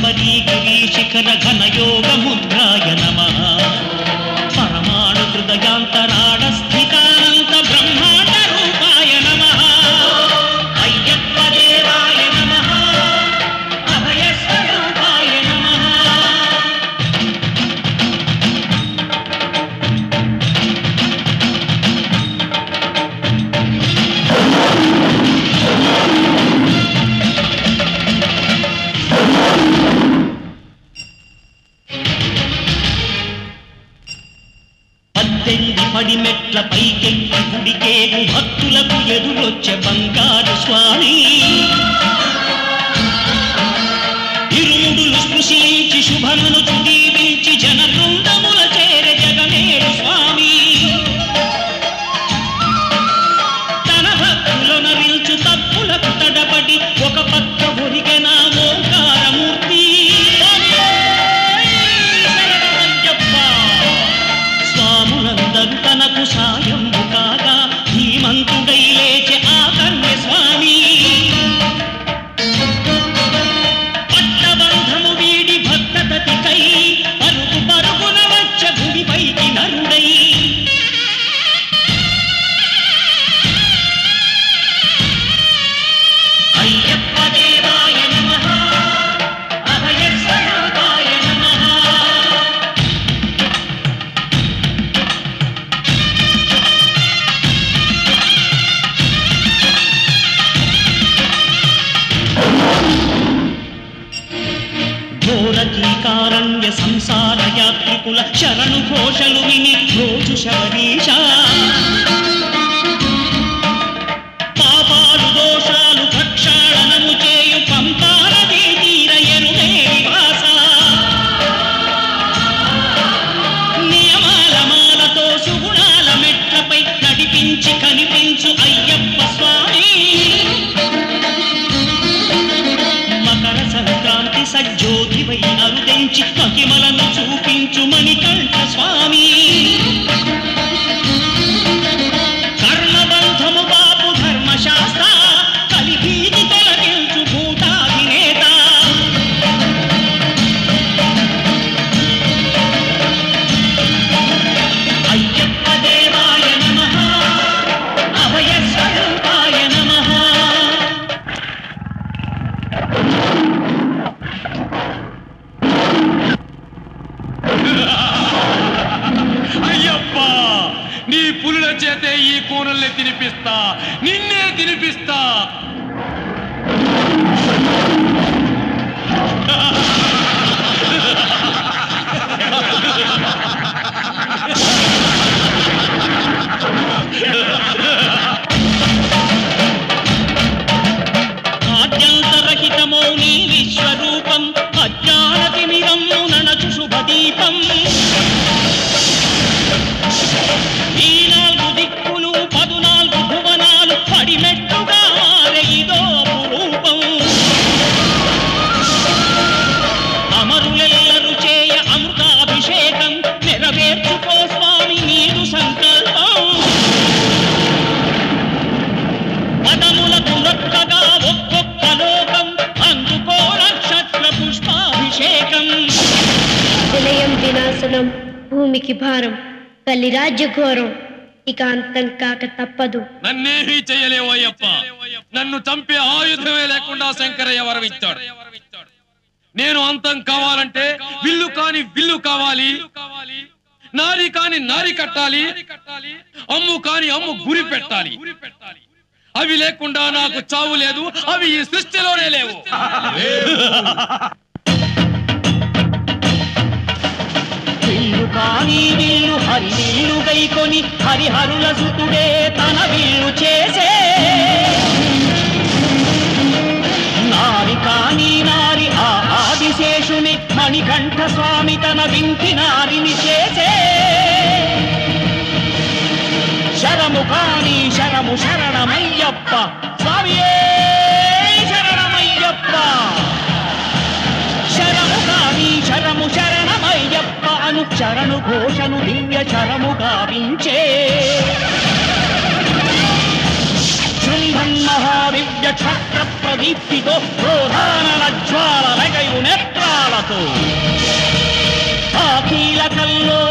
శబరీ గిరీశిఖర ఘనయోగ ముద్రాయ నమః పరమాణు హృదయాంతరాడ స్థితానంత బ్రహ్మాండ రూపాయ నమః అయ్యప్ప దేవాయ నమః అభయ స్వరూపాయ నమః పడిమెట్ల పైకెక్కి గుడికేగు భక్తులకు ఎదురొచ్చే బంగారు స్వామి ఇరుముడులు స్పృశించి శుభమును దీవించి జనబృందముల చేర జగమేడు స్వామి తన భక్తులను నిల్చు తప్పులకు తడబడి ఒక పక్క ఒరిగెన ఓంకారమూర్తి స్వాములందరూ తనకు సాయము కాగా ధీమంతుడై లేచే ఆ కన్య స్వామి పట్టబంధము వీడి భక్తతతికై పరుగు పరుగున వచ్చ భూమిపైకి నరుడై అయ్యప్ప దేవాయ నమః అభయ స్వరూపాయ నమః ఘోరకీకారణ్య సంసార యాత్రికుల శరణు ఘోషలు విని రోజు శబరీశ పాపాలు దోషాలు ప్రక్షాళనము చేయు పంపానదీ తీర ఎరుమే నివాస నియమాల మాలతో సుగుణాల మెట్లపై నడిపించి కనిపించు అయ్యప్ప స్వామి మకర సంక్రాంతి సజ్జోతివై అరుదించి మహిమలను చూపించు మణికంఠ స్వామి కర్మబంధము బాపు ధర్మశాస్త్ర కలిభీతి తొలగించు భూతాధినేత అయ్యప్ప దేవాయ నమః అభయ స్వరూపాయ నమః అయ్యప్ప నీ పులుల చేతే ఈ కూరల్ని తినిపిస్తా నిన్నే తినిపిస్తా ఆద్యంతరహితమో నీ విశ్వరూపం అజ్ఞానతిమిరము ననచు శుభదీపం ఈ 4 దిక్కులు 14 భువనాలు పడిమెట్టుగా మారే ఇదో రూపం అమరులెల్లరు చేయ అమృతాభిషేకం నెరవేర్చుకో స్వామి నీరు సంకల్పం పదములకు రొక్కగా ఒక్కొక్క లోకం అందుకో నక్షత్ర పుష్పాభిషేకం విలయం వినాశనం భూమికి భారం కలి రాజ్య ఘోరం ఇక అంతం కాక తప్పదు నన్నేమీ చేయలేవు అయ్యప్ప నన్ను చంపే ఆయుధమే లేకుండా శంకరయ్య వరం ఇచ్చాడు నేను అంతం కావాలంటే విల్లు కాని విల్లు కావాలి నారి కాని నారి కట్టాలి అమ్ము కాని అమ్ము గురి పెట్టాలి అవి లేకుండా నాకు చావు లేదు అవి ఈ సృష్టిలోనే లేవు విల్లు కాని విల్లు హరి విల్లు గైకొని హరిహరుల సుతుడే తన విల్లు చేసే నారి కాని నారి ఆ ఆదిశేషుని మణికంఠ స్వామి తన వింటి నారిని చేసే శరము కాని శరము శరణమయ్యప్ప స్వామియే శరణమయ్యప్ప శరము కాని శరము శరణమయ్యప్ప అను శరణు ఘోషను దివ్య శరము గావించే శృంభన్ మహాదివ్య క్షత్ర ప్రదీప్తితో ప్రోధాన జ్వాల నగయు నేత్ర ఆ కీలకంలో